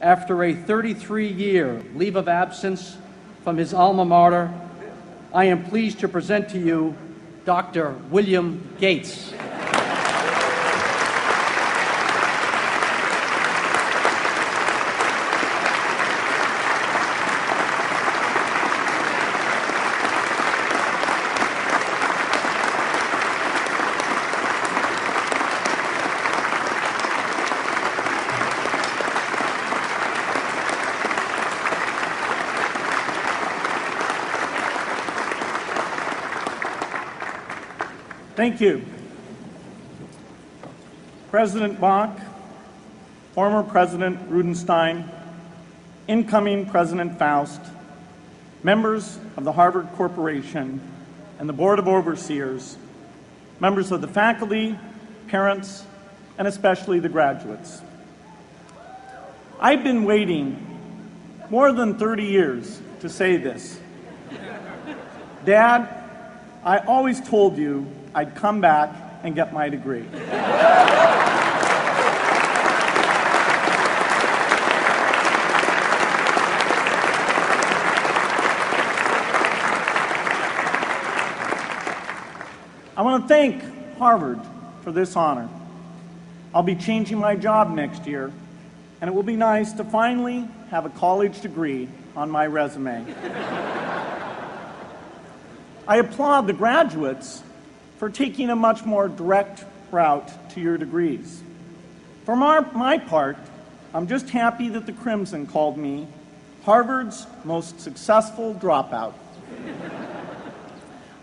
After a 33-year leave of absence from his alma mater, I am pleased to present to you Dr. William Gates. Thank you. President Bach, former President Rudenstein, incoming President Faust, members of the Harvard Corporation and the Board of Overseers, members of the faculty, parents, and especially the graduates. I've been waiting more than 30 years to say this. Dad, I always told you I'd come back and get my degree. I want to thank Harvard for this honor. I'll be changing my job next year, and it will be nice to finally have a college degree on my resume. I applaud the graduates for taking a much more direct route to your degrees. For my part, I'm just happy that the Crimson called me Harvard's most successful dropout.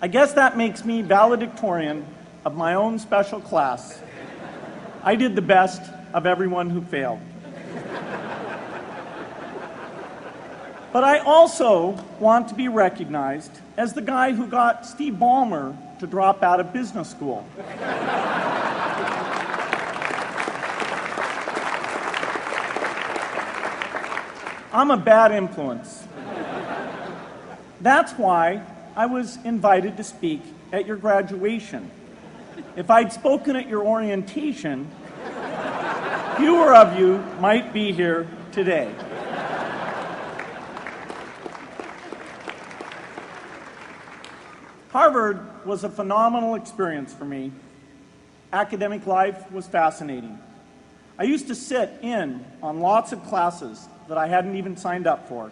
I guess that makes me valedictorian of my own special class. I did the best of everyone who failed. But I also want to be recognized as the guy who got Steve Ballmer to drop out of business school. I'm a bad influence. That's why I was invited to speak at your graduation. If I'd spoken at your orientation, fewer of you might be here today. Harvard was a phenomenal experience for me. Academic life was fascinating. I used to sit in on lots of classes that I hadn't even signed up for.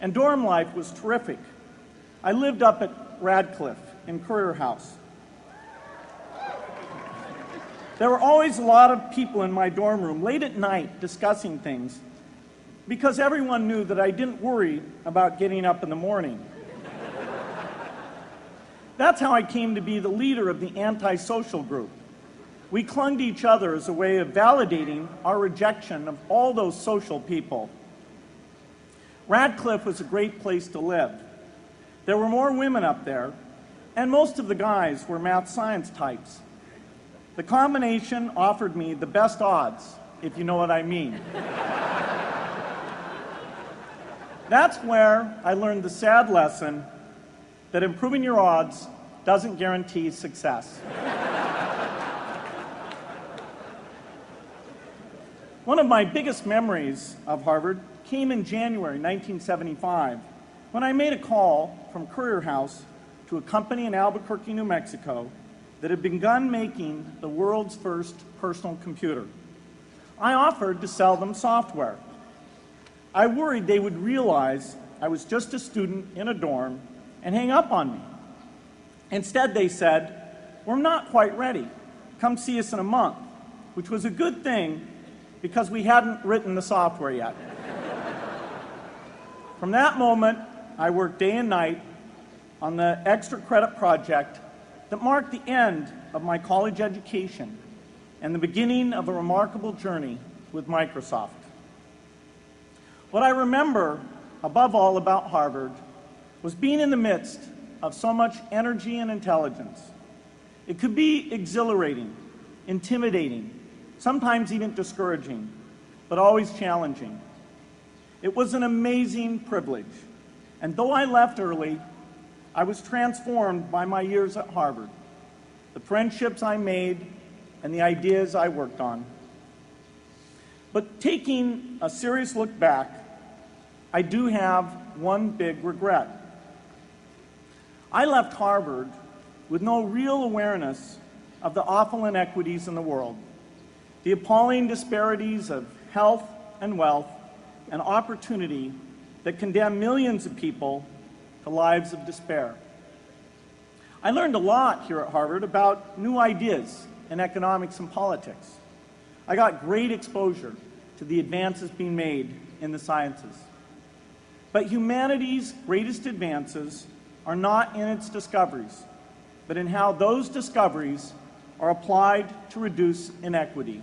And dorm life was terrific. I lived up at Radcliffe in Currier House. There were always a lot of people in my dorm room late at night discussing things because everyone knew that I didn't worry about getting up in the morning. That's how I came to be the leader of the antisocial group. We clung to each other as a way of validating our rejection of all those social people. Radcliffe was a great place to live. There were more women up there, and most of the guys were math science types. The combination offered me the best odds, if you know what I mean. That's where I learned the sad lesson that improving your odds doesn't guarantee success. One of my biggest memories of Harvard came in January 1975 when I made a call from Currier House to a company in Albuquerque, New Mexico that had begun making the world's first personal computer. I offered to sell them software. I worried they would realize I was just a student in a dorm and hang up on me. Instead, they said, "We're not quite ready. Come see us in a month," which was a good thing because we hadn't written the software yet. From that moment, I worked day and night on the extra credit project that marked the end of my college education and the beginning of a remarkable journey with Microsoft. What I remember above all about Harvard was being in the midst of so much energy and intelligence. It could be exhilarating, intimidating, sometimes even discouraging, but always challenging. It was an amazing privilege, and though I left early, I was transformed by my years at Harvard, the friendships I made, and the ideas I worked on. But taking a serious look back, I do have one big regret. I left Harvard with no real awareness of the awful inequities in the world, the appalling disparities of health and wealth and opportunity that condemn millions of people to lives of despair. I learned a lot here at Harvard about new ideas in economics and politics. I got great exposure to the advances being made in the sciences. But humanity's greatest advances are not in its discoveries, but in how those discoveries are applied to reduce inequity.